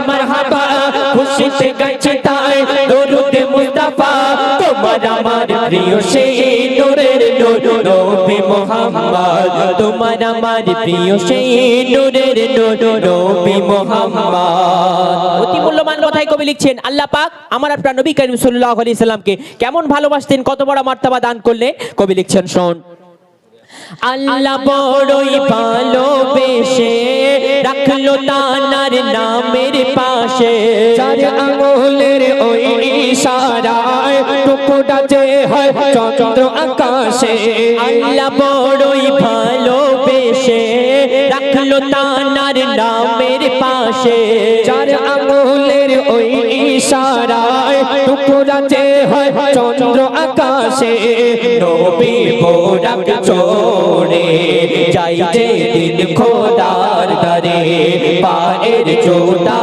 মারহাবা খুশিতে গাইছে তাই দরুদে মুস্তাফা তোমার আমার প্রিয় সেই নূরের নূর নবী মুহাম্মদ তোমার আমার প্রিয় সেই নূরের নূর নবী মুহাম্মদ। অতি মূল্যবান কথাই কবি লিখছেন আল্লাহ পাক আমার আপনার নবী করিম সাল্লাল্লাহু আলাইহি সাল্লামকে কেমন ভালোবাসতেন, কত বড় মার্তবা দান করলে। কবি লিখছেন শোন, আল্লাহ বড়ই ভালোবেসে রাখলো তানার নামের পাশে চার আঙ্গুলের ওই ইশারায় টুকরা যে হয় চন্দ্র আকাশে। আল্লাহ বড়ই ভালোবেসে রাখলো তানার নামের পাশে চার আঙ্গুলের ওই ইশারায় টুকরা যে হয় চন্দ্র আকাশে। নবী বোরাক চোরে যাই যে দিন খোদার দরে পায়ের জোড়া